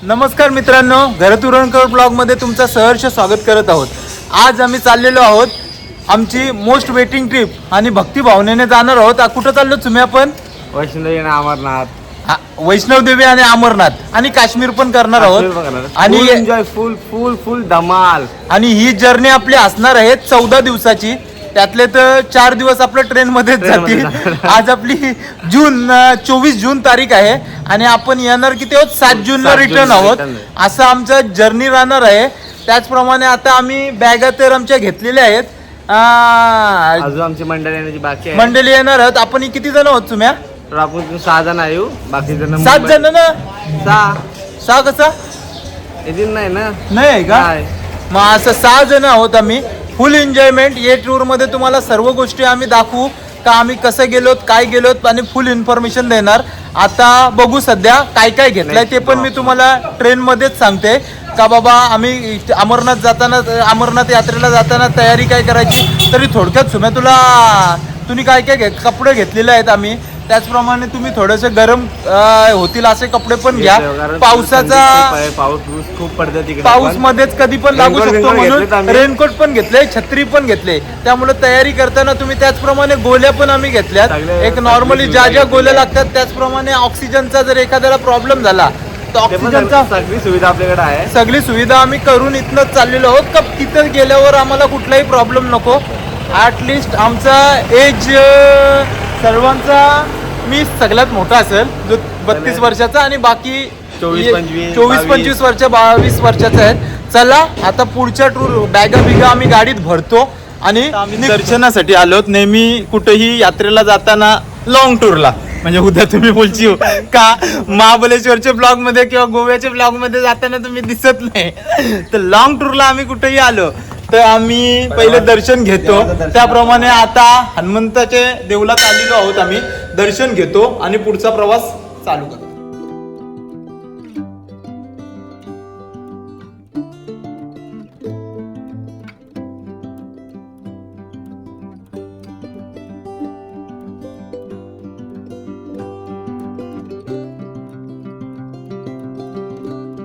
नमस्कार मित्रांनो, घरतुरणकर ब्लॉगमध्ये तुमचं सहर्ष स्वागत करत आहोत. आज आम्ही चाललेलो आहोत आमची मोस्ट वेटिंग ट्रिप आणि भक्ती भावनेने जाणार आहोत. कुठं चाललो तुम्ही? आपण वैष्णोदेवी आणि अमरनाथ, वैष्णवदेवी आणि अमरनाथ आणि काश्मीर पण करणार आहोत. आणि एन्जॉय फुल फुल फुल धमाल. आणि ही जर्नी आपली असणार आहे 14 दिवसाची. त्यातले तर 4 दिवस आपल्या ट्रेन मध्येच जातील. आज आपली 24 जून तारीख आहे आणि आपण येणार किती आहोत? 7 जूनला रिटर्न आहोत. असं आमचं जर्नी राहणार आहे. त्याचप्रमाणे आता आम्ही बॅगा तर आमच्या घेतलेल्या आहेत. अजून आमची मंडळी येण्याची बाकी आहे. मंडळी येणार आहोत. आपण किती जण आहोत तुम्ही? तर आपण 6 जण येऊ, बाकी जण 7 जण ना? 6 कसा येतील नाही ना? नाही का? मग असं 6 जण आहोत आम्ही. फुल एन्जॉयमेंट. या टूर मध्ये तुम्हाला सर्व गोष्टी आम्ही दाखवू का आम्ही कसं गेलोत, काय गेलोत आणि फुल इन्फॉर्मेशन देणार. आता बघू सध्या काय काय घेतलंय ते पण मी तुम्हाला ट्रेन मध्येच सांगते का बाबा. आम्ही अमरनाथ जाताना, अमरनाथ यात्रेला जाताना तयारी काय करायची तरी थोडक्यात तुम्ही काय काय कपडे घेतलेले आहेत आम्ही. त्याचप्रमाणे तुम्ही थोडेसे गरम होतील असे कपडे पण घ्या. पावसाचा पाऊस खूप पडतो तिकडे. पाऊस मध्येच कधी पण लागू शकतो म्हणून रेनकोट पण घेतले, छत्री पण घेतले. त्यामुळे तयारी करताना तुम्ही त्याचप्रमाणे गोळ्या पण आम्ही घेतल्यात. एक नॉर्मली ज्या गोळ्या लागतात त्याचप्रमाणे ऑक्सिजनचा जर एखाद्याला प्रॉब्लेम झाला तर ऑक्सिजनचा सगळी सुविधा आपल्याकडे आहे. सगळी सुविधा आम्ही करून इथनं चाललेलो आहोत का तिथं गेल्यावर आम्हाला कुठलाही प्रॉब्लेम नको. ॲटलिस्ट आमचा एज सर्वांचा मी सगळ्यात मोठा असेल, जो 32 वर्षाचा आणि बाकी 24-25 वर्ष 22 वर्षाचा आहे. चला आता पुढच्या टूर बॅगा बिगा आम्ही गाडीत भरतो आणि आम्ही दर्शनासाठी आलोत. नेहमी कुठेही यात्रेला जाताना लॉंग टूरला, म्हणजे उद्या तुम्ही बोलची का महाबळेश्वरच्या ब्लॉग मध्ये किंवा गोव्याच्या ब्लॉग मध्ये जाताना तुम्ही दिसत नाही. तर लॉंग टूरला आम्ही कुठेही आलो तर आम्ही पहिले दर्शन घेतो. त्याप्रमाणे आता हनुमंताचे देवळात आलेलो आहोत. आम्ही दर्शन घेतो आणि पुढचा प्रवास चालू करतो.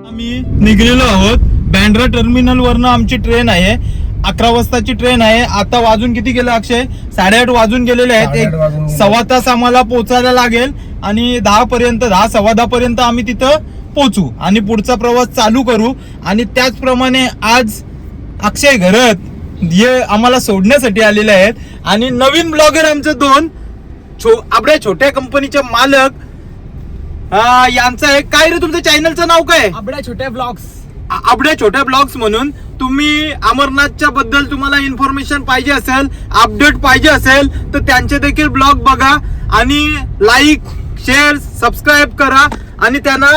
आम्ही निघलेलो आहोत. बँड्रा टर्मिनल वरनं आमची ट्रेन आहे. 11 वाजताची ट्रेन आहे. आता वाजून किती गेलं अक्षय? 8:30 वाजून गेलेले आहेत. एक सव्वा तास आम्हाला पोहोचायला लागेल आणि 10:15 पर्यंत आम्ही तिथं पोहोचू आणि पुढचा प्रवास चालू करू. आणि त्याचप्रमाणे आज अक्षय घरत हे आम्हाला सोडण्यासाठी आलेले आहेत आणि नवीन ब्लॉगर आमचे 2 आपल्या छोट्या कंपनीचे मालक यांचा एक काय रे तुमचं चॅनलचं नाव काय? आपल्या छोट्या ब्लॉग्स. आपल्या छोट्या ब्लॉग्स म्हणून तुम्ही अमरनाथच्या बद्दल तुम्हाला इन्फॉर्मेशन पाहिजे असेल, अपडेट पाहिजे असेल तर त्यांचे देखील ब्लॉग बघा आणि लाईक, शेअर, सबस्क्राईब करा. आणि त्यांना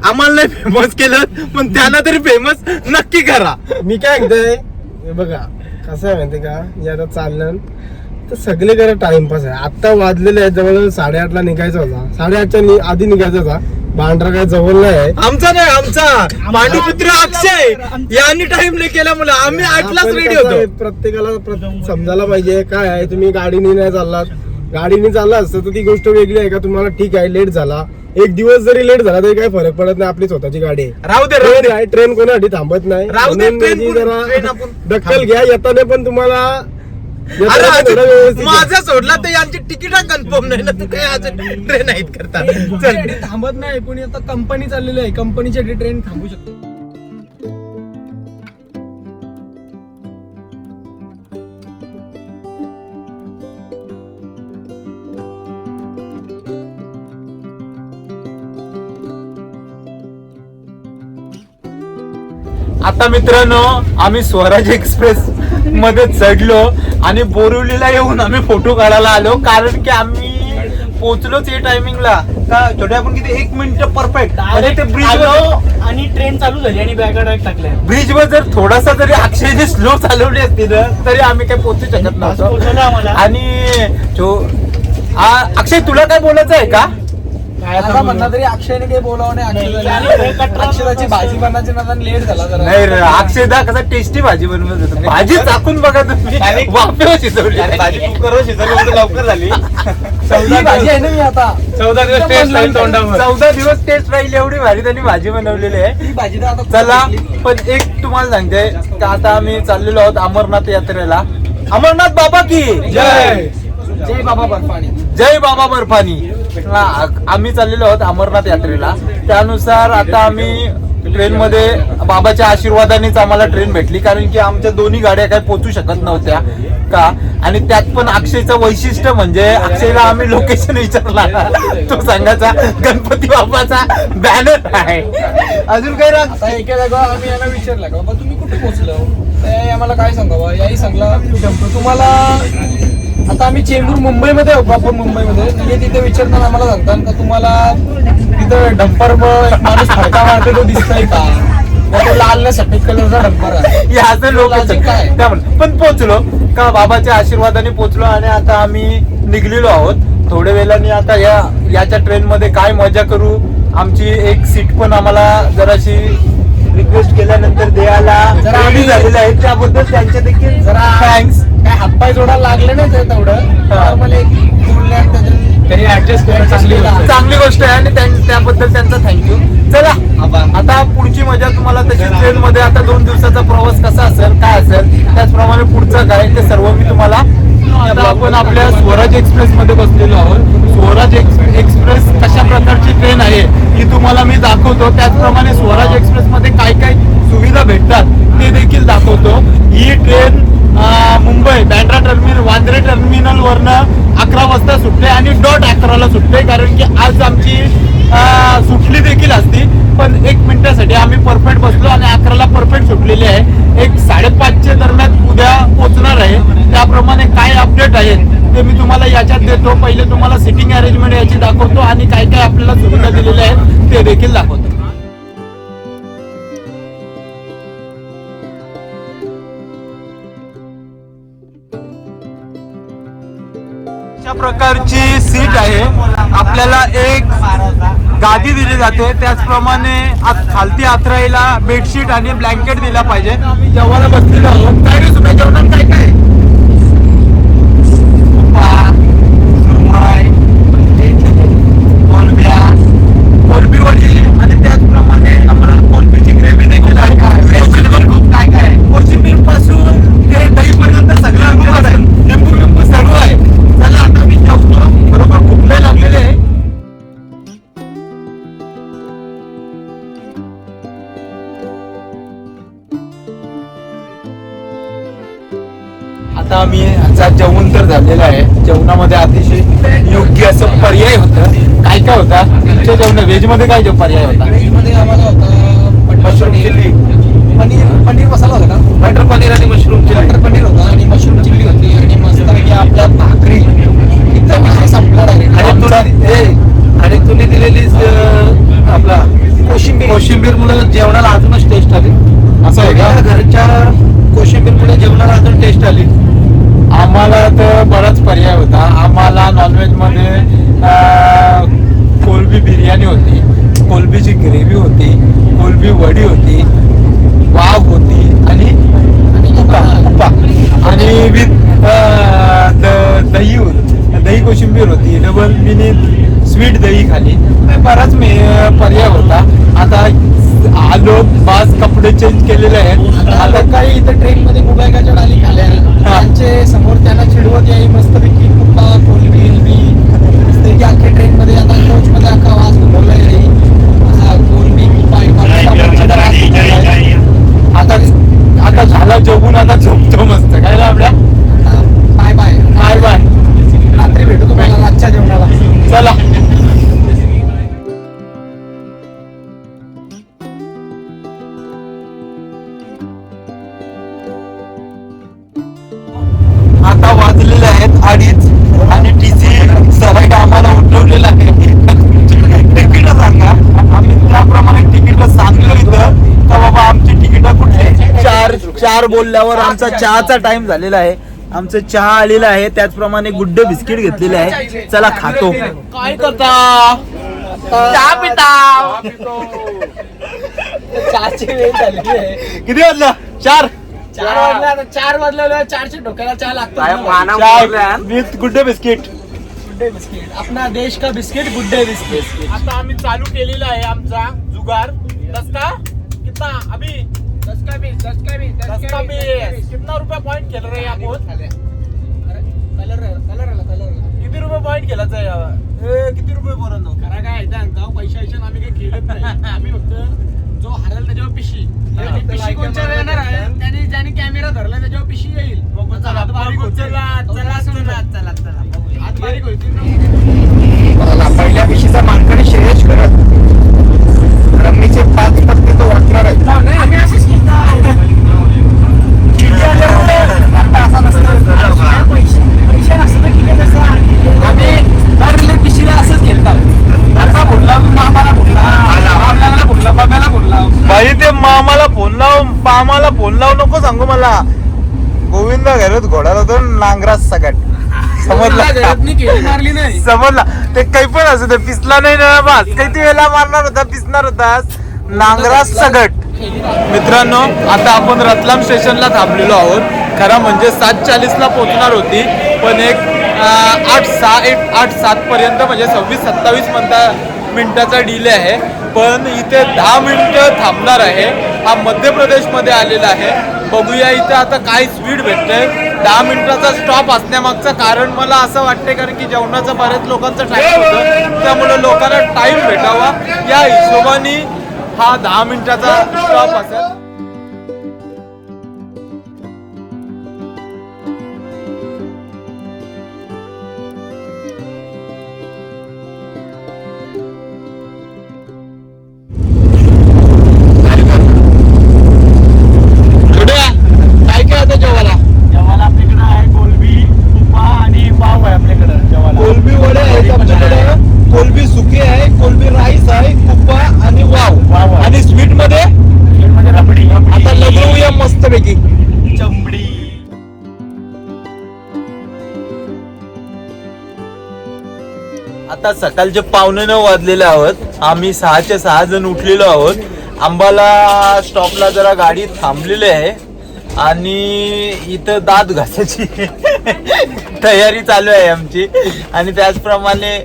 आम्हाला नाही फेमस केलं पण त्यांना तरी फेमस नक्की करा. मी काय म्हणतोय बघा, कसं आहे माहिती का, हे आता चाललं तर सगळीकडे टाइमपास आहे. आता वाजलेले आहेत जवळ 8:30ला निघायचा होता. 8:30च्या आधी निघायचा होता. बांद्रा काय जवळ नाही आहे. आमचा नाही, आमचा मांडूपुत्र अक्षय यांनी टाइम नाही केला. मला आम्ही 8लाच रेडी होतो. प्रत्येकाला समजायला पाहिजे काय आहे. तुम्ही गाडीने नाही चाललात, गाडीने चालला असतं तर ती गोष्ट वेगळी आहे का. तुम्हाला ठीक आहे लेट झाला, एक दिवस जरी लेट झाला तरी काही फरक पडत नाही. आपली स्वतःची गाडी आहे. राहू दे, ट्रेन कोणासाठी थांबत नाही. दखल घ्या. येताना पण तुम्हाला माझा सोडला तर यांची तिकीट कन्फर्म नाही ना. तू काही आज ट्रेन आहेत करता थांबत नाही. कोणी आता कंपनी चाललेली आहे, कंपनीची ट्रेन थांबू शकते. आता मित्रांनो आम्ही स्वराज एक्सप्रेस मध्ये चढलो आणि बोरिवलीला येऊन आम्ही फोटो काढायला आलो. कारण की आम्ही पोहोचलोच या टायमिंगला का छोट्या आपण किती 1 मिनिट परफेक्ट ते ब्रिजवर आणि ट्रेन चालू झाली आणि बॅगा डायरेक्ट टाकल्या. ब्रिजवर जर थोडासा जरी अक्षयने स्लो चालवली असती तरी आम्ही काही पोहोचू शकत नव्हतो. आणि अक्षय तुला काय बोलायचं आहे का? आता म्हणला तरी अक्षयने काही बोलावं नाही. अक्षराची भाजी बनवायची ना लेट झाला जरा. नाही रे, अक्षयदा कसा टेस्टी भाजी बनवत होता. भाजी चाकून बघा तुम्ही, वाफेवर शिजवली भाजी, कुकरवर शिजवली लवकर झाली. ही भाजी आहे ना मी आता 14 दिवस टेस्ट राहील तोंडावर. 14 दिवस टेस्ट राहील एवढी भारी त्यांनी भाजी बनवलेली आहे. ही भाजी तर आता चला, पण एक तुम्हाला सांगते का आता आम्ही चाललेलो आहोत अमरनाथ यात्रेला. अमरनाथ बाबा की जय. जय बाबा बर्फानी. जय बाबा बर्फानी. आम्ही चाललेलो आहोत अमरनाथ यात्रेला. त्यानुसार आता आम्ही ट्रेन मध्ये बाबाच्या आशीर्वादानेच आम्हाला ट्रेन भेटली, कारण की आमच्या दोन्ही गाड्या काही पोहोचू शकत नव्हत्या का. आणि त्यात पण अक्षयचं वैशिष्ट्य म्हणजे अक्षयला आम्ही लोकेशन विचारला, तो सांगायचा गणपती बाबाचा बॅनर आहे. अजून काही राग आता एका जागा आम्ही यांना विचारलं का बाबा तुम्ही कुठे पोहोचलो, ते आम्हाला काय सांगावं. याही सांगला तुम्हाला आता आम्ही चेंबूर मुंबईमध्ये आहोत, प्रॉपर मुंबईमध्ये. म्हणजे तिथे विचारताना आम्हाला सांगतात का तुम्हाला तिथं डंपर माणूस फडका मारतो तो दिसतोय का, तो लाल ना सफेद कलरचा डंपर आहे. याचं लोकेशन काय? पण पोहोचलो का बाबाच्या आशीर्वादाने पोहोचलो. आणि आता आम्ही निघलेलो आहोत थोड्या वेळाने. आता याच्या ट्रेन मध्ये काय मजा करू. आमची एक सीट पण आम्हाला जराशी रिक्वेस्ट केल्यानंतर द्यायला रेडी झालेलं आहे, त्याबद्दल त्यांच्या देखील जरा थँक्स. काय हातपाय जोडायला लागले नाही ते तेवढं. नॉर्मली एक बोलल्या तरी ऍडजस्ट करणं चांगली गोष्ट आहे आणि त्याबद्दल त्यांचा थँक्यू. चला आता पुढची मजा तुम्हाला तशी ट्रेन मध्ये आता 2 दिवसाचा प्रवास कसा असेल काय असेल त्याचप्रमाणे पुढचं काय ते सर्व मी तुम्हाला. आता आपण आपल्या स्वराज एक्सप्रेस मध्ये बसलेलो आहोत. स्वराज एक्सप्रेस कशा प्रकारची ट्रेन आहे ही तुम्हाला मी दाखवतो. त्याचप्रमाणे स्वराज एक्सप्रेस मध्ये काय काय सुविधा भेटतात ते देखील दाखवतो. ही train Mumbai Bandra terminal Vandre terminal वरनं 11 वाजता सुटते आणि डॉट 11ला सुटते, कारण की आज आमची सुटली देखील असती. पण 1 मिनिटासाठी आम्ही परफेक्ट बसलो आणि 11ला परफेक्ट सुटलेली आहे. एक 5:30च्या दरम्यान उद्या पोहोचणार आहे. त्याप्रमाणे काय अपडेट आहेत ते मी तुम्हाला याच्यात देतो. पहिले तुम्हाला सिटिंग अरेंजमेंट याची दाखवतो आणि काय काय आपल्याला सुविधा दिलेल्या आहेत ते देखील दाखवतो. अशा प्रकारची सीट आहे. आपल्याला एक गादी दिली जाते, त्याचप्रमाणे खालती आथरायला बेडशीट आणि ब्लँकेट दिला पाहिजे. आम्ही जेवायला बसलेलो आहोत. काय रे तुम्ही जेवणात काय काय कोलंबी वडी आणि त्याचप्रमाणे आम्हाला कोलंबीची ग्रेव्ही देखील आहे. काय काय कोशिंबीर पासून ते दहीपर्यंत सगळं लिंबू सर्व आहे. चला आता मी जेवतो. बरोबर खूप वेळ लागलेले आहे. आता आम्ही आता जेवण तर झालेलं आहे. जेवणामध्ये अतिशय योग्य असं पर्याय होतं. काय काय होता तुमच्या जेवण व्हेज मध्ये काय पर्याय होता. मध्ये आम्हाला होता मशरूम चिल्ली, पनीर मसाला होता का, बटर पनीर आणि मशरूम चिल्ली. बटर पनीर होता आणि मशरूम चिल्ली होती आणि मस्त आपल्या भाकरी इथं विषय संपला आणि तुम्ही दिलेली आपला कोशिंबीर मुळे जेवणाला अजूनच टेस्ट आली. असं आहे का. घरच्या कोशिंबीर मुळे जेवणाला अजून टेस्ट आली. आम्हाला तर बराच पर्याय होता. आम्हाला नॉनव्हेज मध्ये कोलबी बिर्याणी होती, कोलबीची ग्रेव्ही होती, कोलबी वडी होती, वाव होती आणि उपा आणि विथ दही होती. दही कोशिंबीर होती. डबल मिनी स्वीट दही खाली. बराच पर्याय होता. आता आलो बास कपडे चेंज केलेले आहेत. आता काही इथं ट्रेन मध्ये मुगायच्या डाली खाल्या त्यांचे समोर त्यांना चिडवत यायची मस्तपैकी कुप्पा कोलबी मस्तपैकी अख्ख्या ट्रेन मध्ये आता कोच मध्ये अख्खा आवाज घुमवला आहे. कोलबी आता झाला जेवून आता झोपतो मस्त. काय आपल्या बाय बाय बाय बाय. रात्री भेटू तुम्हाला आजच्या जेवणाला. चला आता वाजलेले आहेत 2:30 आणि TC सराईट आम्हाला उठवलेला आहे. तिकीट सांगा. आम्ही त्याप्रमाणे तिकीट सांगलो इथं का बाबा आमची तिकीट कुठे. 4 बोलल्यावर आमचा चहाचा टाइम झालेला आहे. आमचं चहा आलेला आहे. त्याचप्रमाणे गुड्डे बिस्किट घेतलेले आहे. चला खातो. काय करता चहा पिता. चारची वेळ झालेली आहे. किती वाजला? 4 4 वाजले. 4 वाजले. 4च्या डोक्याला चहा लागतो. माना chai with Good Day biscuit. Good Day biscuit. अपना देश का बिस्किट गुड डे बिस्किट. आता आम्ही चालू केलेला आहे आमचा जुगार. दसका कितना अभी 10 का 20 कितना रुपया पॉइंट खेल रहे हैं आपण? किती रुपये पॉइंट केलाच आहे? किती रुपये पर्यंत? खरा काय आहे सांगता, पैसे आम्ही काही खेळत नाही. आम्ही फक्त जो हरल त्याच्यावर पिशी पिशी कोणच्या येणार आहे त्याने ज्याने कॅमेरा धरला त्याच्यावर पिशी येईल. हात बारीक होतील. हात बारीक होतील. पहिल्या पिशीचा मानकरी श्रेयश करत रम्मीचे 5 पत्ते तो वाटणार आहे. आम्ही असेच असा नसतं. पैसे नसतं तर किती नसतं. आम्ही धरले पिशीला असंच खेळतात. आता बोलला मामाला बोलला आपल्याला बोलला बाबाला बोलला. भाई ते मामाला फोन लाव, मामाला फोन लावू नको सांगू मला. गोविंद घरात घोडाला तो नांगरास सगट समजला. केली मारली नाही. समजला. ते काही पण असू दे, पिसला नाही ना बस. किती वेळा मारणार होता, पिसणार होतास. नांगरास सगट. मित्रांनो, आता आपण रतलाम स्टेशनला थांबलेलो आहोत. खरं म्हणजे 7:40ला पोहोचणार होती, पण एक 8-7 पर्यंत म्हणजे 26-27 मिनिटाचा डिले आहे. पण इथे 10 मिनिटं थांबणार आहे. हा मध्य प्रदेशमध्ये आलेला आहे. बघूया इथे आता काय स्पीड भेटतंय. 10 मिनिटाचा स्टॉप असण्यामागचं कारण मला असं वाटतंय कारण की जेवणाचा बऱ्याच लोकांचा टाईम होतं, त्यामुळे लोकांना टाईम भेटावा या हिशोबाने हा 10 मिनिटाचा स्टॉप असेल. काय होतं जेवायला आपल्याकडे आहे कोलबी, तुपा आणि पाव आहे आपल्याकडे जेवायला. कोलबी वडे आहेत आमच्याकडे, कोलबी सुकी आहे, कोलबी राईस आहे, कुप्पा आणि वाव. आणि स्वीट मध्ये रबडी. आता लगवूया मस्त पैकी चमडी. आता सकाळचे 5:45 वाजलेले आहोत. आम्ही 6चे 6 जण उठलेलो आहोत. अंबाला स्टॉपला जरा गाडी थांबलेली आहे आणि इथं दात घासायची तयारी चालू आहे आमची. आणि त्याचप्रमाणे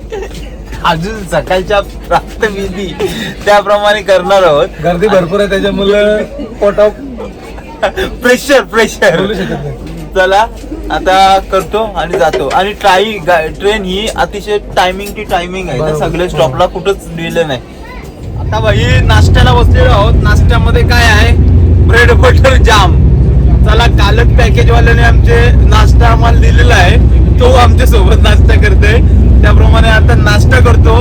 अजून सकाळच्या प्रातःविधी त्याप्रमाणे करणार आहोत. गर्दी भरपूर आहे त्याच्यामुळे पोटाव प्रेशर बोलू शकत नाही. चला आता करतो आणि जातो. आणि ट्रेन ही अतिशय टायमिंग टू टायमिंग आहे. बरोबर. सगळे स्टॉपला कुठंच दिलं नाही. आता भाई नाश्त्याला बसलेलो आहोत. नाश्त्यामध्ये काय आहे? ब्रेड बटर जाम. चला, कालच पॅकेजवाल्याने आमचे नाश्ता आम्हाला दिलेला आहे, तो आमच्या सोबत नाश्ता करतोय. त्याप्रमाणे आता नाश्ता करतो.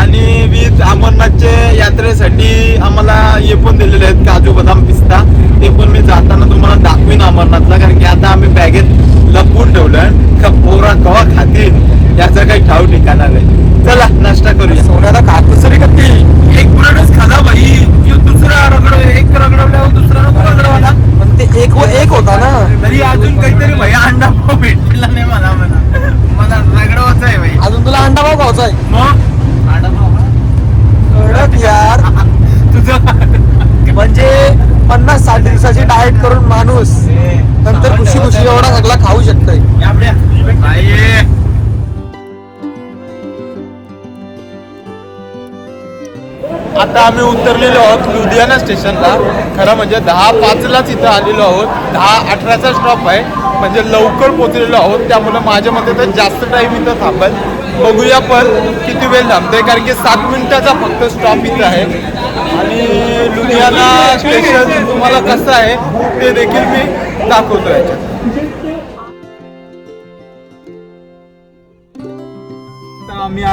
आणि विथ अमरनाथचे यात्रेसाठी आम्हाला हे पण दिलेले आहेत काजू बदाम पिस्ता. ते पण मी जाताना तुम्हाला दाखवीन अमरनाथला, कारण की आता आम्ही बॅगेत लपवून ठेवलं. का पोरा कवा खातील याचा काही ठाव ठिकाणा नाही. चला नाश्ता करूया. सोन्याला खात सरी करते. एक ब्रेडच खाला भाई. दुसरा एक रगडवल्यावर दुसरा नको रगडवाला. पण ते एक होता ना. तरी अजून काहीतरी भाई अंडा पाव भेटला नाही मला रगडवायचा आहे भाई. अजून तुला अंडा भाव खायचा आहे. मग कडक यार. तुझं म्हणजे 50-60 दिवसाची डाएट करून माणूस नंतर खुशी एवढा सगळा खाऊ शकतोय. आता आम्ही उतरलेलो आहोत लुधियाना स्टेशनला. खरं म्हणजे 10:05लाच इथं आलेलो आहोत. 10:18चा स्टॉप आहे, म्हणजे लवकर पोहोचलेलो आहोत. त्यामुळे माझ्या मते तर जास्त टाइम इथं थांबेल. बघूया पण किती वेळ थांबते, कारण की 7 मिनिटाचा फक्त स्टॉप इथं आहे. आणि लुधियाना स्टेशन तुम्हाला कसं आहे ते देखील मी दाखवतो याच्यात. आम्ही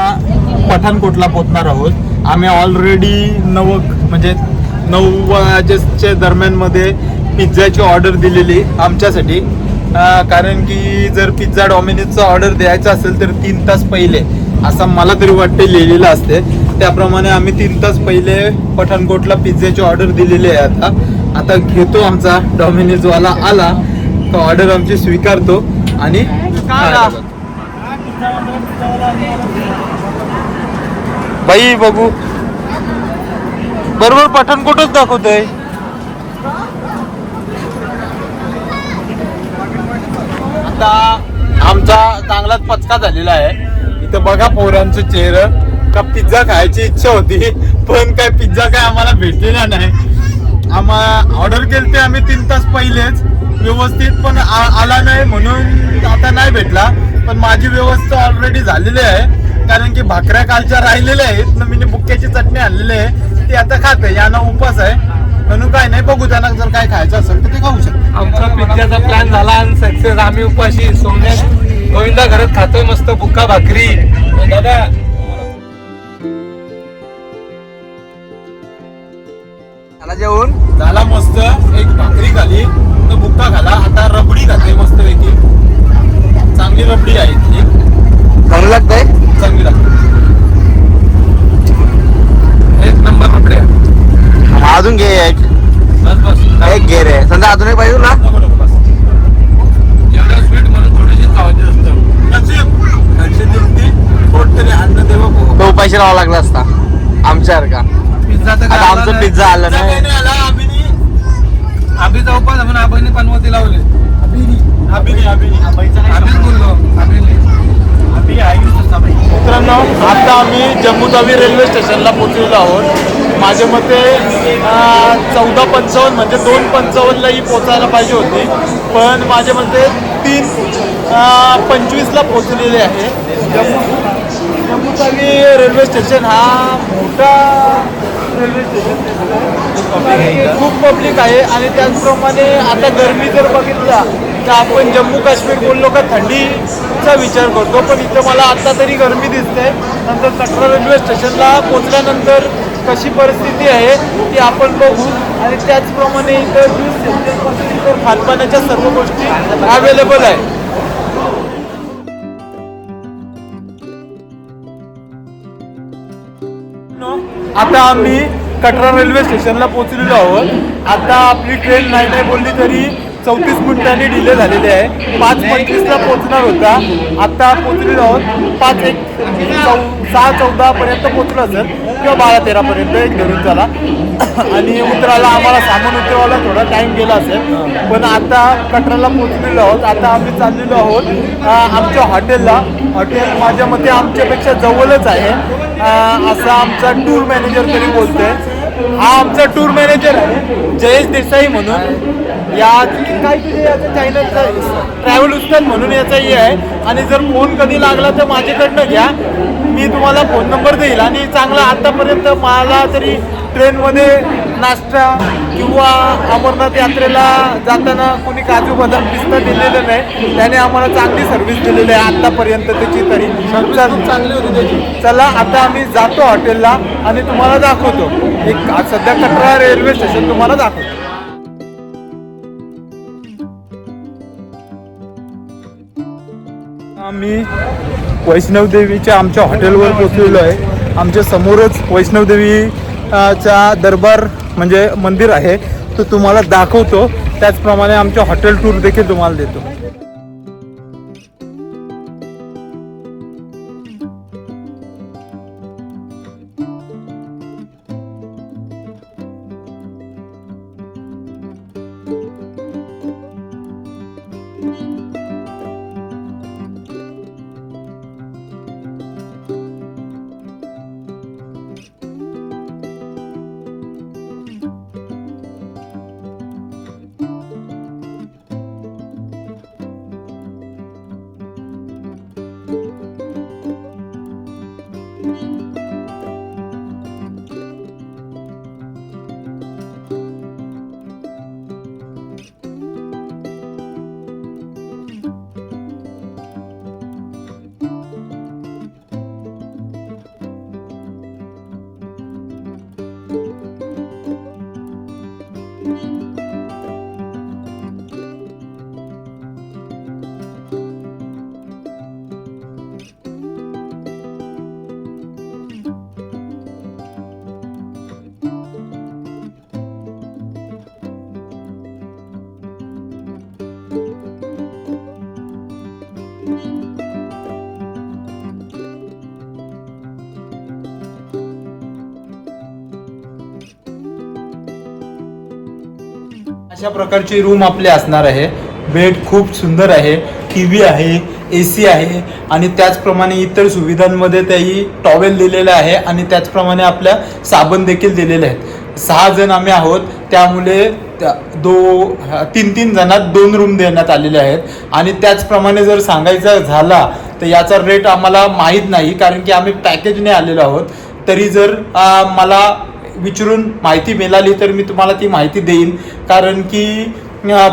पठाणकोटला पोहोचणार आहोत. आम्ही ऑलरेडी 9 वाजेच्या दरम्यान मध्ये पिझ्झाची ऑर्डर दिलेली आमच्यासाठी. कारण की जर पिझ्झा डॉमिनोजचा ऑर्डर द्यायचा असेल तर 3 तास पहिले, असं मला तरी वाटते लिहिलेलं असते. त्याप्रमाणे आम्ही 3 तास पहिले पठाणकोटला पिझ्झाची ऑर्डर दिलेली आहे. आता घेतो आमचा डॉमिनोजवाला आला तर ऑर्डर आमची स्वीकारतो आणि बाई बघू बरोबर पठाणकोटच दाखवतोय. आता आमचा चांगलाच पचका झालेला आहे. इथं बघा पोरांचं चेहरं. का पिझ्झा खायची इच्छा होती पण काय पिझ्झा काय आम्हाला भेटलेला नाही. आम्हाला ऑर्डर केली ते आम्ही 3 तास पहिलेच व्यवस्थित पण आला नाही म्हणून आता नाही भेटला. पण माझी व्यवस्था ऑलरेडी झालेली आहे कारण की भाकऱ्या कालच्या राहिलेल्या आहेत. मी बुक्क्याची चटणी आणलेली आहे ती आता खाते. यांना उपास आहे म्हणून काय नाही. बघू त्यांना जर काय खायचं असेल तर ते खाऊ शकतो. आमचा पिझ्झाचा प्लॅन झाला आणि सक्सेस. आम्ही उपाशी सोमण्यात गोविंदा घरात खातोय मस्त बुक्का भाकरी. दादा जेवण झाला मस्त. एक भाकरी खाली तर बुक्का खाला. आता रबडी खाते मस्त पैकी. चांगली रबडी आहे ती. चांगलं लागतंय. चांगली लागते. एक नंबर कपड्या. अजून घे एक बस बस एक घे रे समजा अजून एक पाहिजे ना. नको नको बस. एवढं स्वीट म्हणून थोडीशी खावायची असतं. नशीब 800 पोट तरी अन्न देवा भाऊ. तो पैसे लावा लागला असता आमच्यासारखा. पिझ्झा तर आता आमचं पिझ्झा आलं पिझ्झा काही नाही. नाही आला. आम्ही जवळपास आपण आबाईने पनवती लावले. आम्हीच बोललो मित्रांनो आता आम्ही जम्मू तावी रेल्वे स्टेशनला पोहोचलेलो आहोत. माझ्या मते 14:55 म्हणजे 2:55 पोचायला पाहिजे होती पण माझ्या मते 3:25 पोचलेले आहे. जम्मू तावी रेल्वे स्टेशन हा मोठा रेल्वे स्टेशन खूप पब्लिक आहे आणि त्याचप्रमाणे आता गरमी जर बघितला तर आपण जम्मू काश्मीर बोललो का थंडीचा विचार करतो पण इथं मला आता तरी गरमी दिसते. नंतर कटरा रेल्वे स्टेशनला पोचल्यानंतर कशी परिस्थिती आहे ती आपण बघू आणि त्याचप्रमाणे इथं ज्यूस सेंटरपासून इतर खानपानाच्या सर्व गोष्टी अवेलेबल आहे. आता आम्ही कटरा रेल्वे स्टेशनला पोहोचलेलो आहोत. आता आपली ट्रेन नाही बोलली तरी 34 मिनिटांनी डिले झालेली आहे. 5:25 पोहोचणार होता. आता पोहोचलेलो आहोत 6:14 पर्यंत पोहोचलो असेल किंवा 12:13 पर्यंत एक धरून झाला आणि उतरायला आम्हाला सामान उतरवायला थोडा टाईम गेला असेल पण आता कटराला पोहोचलेलो आहोत. आता आम्ही चाललेलो आहोत आमच्या हॉटेलला. हॉटेल माझ्या मते आमच्यापेक्षा जवळच आहे असा आमचा टूर मॅनेजर तरी बोलतोय. हा आमचा टूर मॅनेजर आहे जयेश देसाई म्हणून. या काय तुझे याचं चॅनलचा ट्रॅव्हल उस्ताद म्हणून याचा हे आहे आणि जर फोन कधी लागला तर माझ्याकडनं घ्या. मी तुम्हाला फोन नंबर देईल आणि चांगला आतापर्यंत मला तरी ट्रेनमध्ये नाश्ता किंवा अमरनाथ यात्रेला जाताना कोणी काजू बदाम पिस्ता दिलेलं नाही. त्याने आम्हाला चांगली सर्व्हिस दिलेली आहे आत्तापर्यंत त्याची तरी चांगली होती त्याची. चला आता आम्ही जातो हॉटेलला आणि तुम्हाला दाखवतो. एक सध्या कटरा रेल्वे स्टेशन तुम्हाला दाखवतो. आम्ही वैष्णवदेवीच्या आमच्या हॉटेलवर पोहोचलेलो आहे. आमच्या समोरच वैष्णवदेवीचा दरबार म्हणजे मंदिर आहे तो तुम्हाला दाखवतो. त्याचप्रमाणे आमच्या हॉटेल टूर देखील तुम्हाला देतो. अशा प्रकारची रूम आपली असणार आहे. बेड खूप सुंदर आहे, TV आहे, AC आहे आणि त्याचप्रमाणे इतर सुविधांमध्ये त्याही टॉवेल दिलेला आहे आणि त्याचप्रमाणे आपल्या साबण देखील दिलेले आहेत. 6 जण आम्ही आहोत, त्यामुळे 3 जणात 2 रूम देण्यात आलेले आहेत. आणि त्याचप्रमाणे जर सांगायचं झाला तर याचा रेट आम्हाला माहीत नाही, कारण की आम्ही पॅकेजने आलेलो आहोत. तरी जर मला विचारून माहिती मिळाली तर मी तुम्हाला ती माहिती देईन, कारण की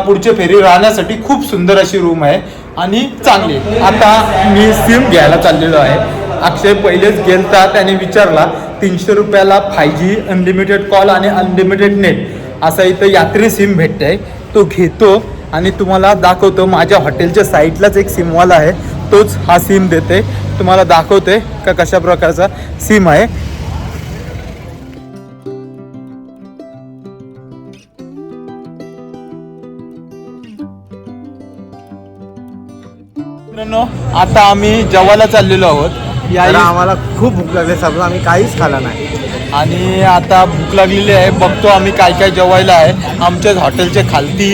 पुढच्या फेरी राहण्यासाठी खूप सुंदर अशी रूम आहे आणि चांगली. आता मी सिम घ्यायला चाललेलो आहे. अक्षय पहिलेच गेलता, त्याने विचारला 300 रुपयाला 5G अनलिमिटेड कॉल आणि अनलिमिटेड नेट असा इथं यात्री सिम भेटते. तो घेतो आणि तुम्हाला दाखवतो. माझ्या हॉटेलच्या साईडलाच एक सिमवाला आहे, तोच हा सिम देते. तुम्हाला दाखवते का कशा प्रकारचा सिम आहे. मित्रांनो, आता आम्ही जेवायला चाललेलो आहोत. तर आम्हाला खूप भूक लागली, सगळं आम्ही काहीच खाल्लं नाही. आणि आता भूक लागलेली आहे. बघतो आम्ही काय काय जेवायला आहे. आमच्याच हॉटेलच्या खालती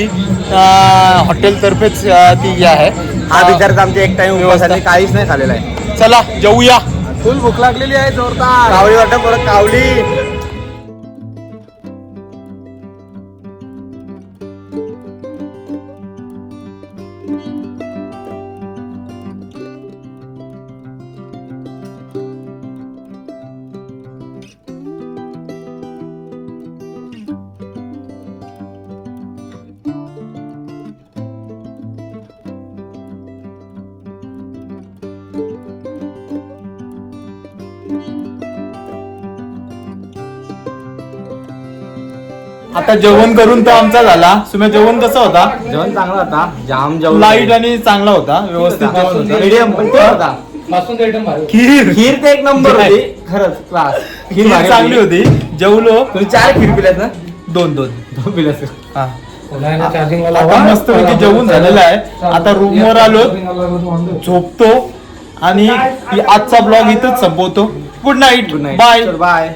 हॉटेलतर्फेच ती आहे. हा विचारता आमच्या एक टाइम व्यवस्था. काहीच नाही खाल्लेलं आहे. चला जेऊया. फुल भूक लागलेली आहे जोरदार. कावळी वाटत परत कावली. आता जेवण करून तर आमचा झाला. सुम्या, जेवण कसं होता? जेवण चांगला होता, जाम जेवण. लाईट आणि चांगला होता, व्यवस्थित जेवण होतं. मीडियम पण ते होता. पासून ते एकदम भारी. खीर खीर ते एक नंबर होती, खरंच क्लास. खीर चांगली होती. जेवलो. तुम्ही 4 खीर पिल्यात ना? 2 पिल्यात. हा. चार्जिंग आता मस्तपैकी जेवण झालेलं आहे. आता रूमवर आलो, झोपतो आणि आजचा ब्लॉग इथंच संपवतो. Good night, bye. बाय.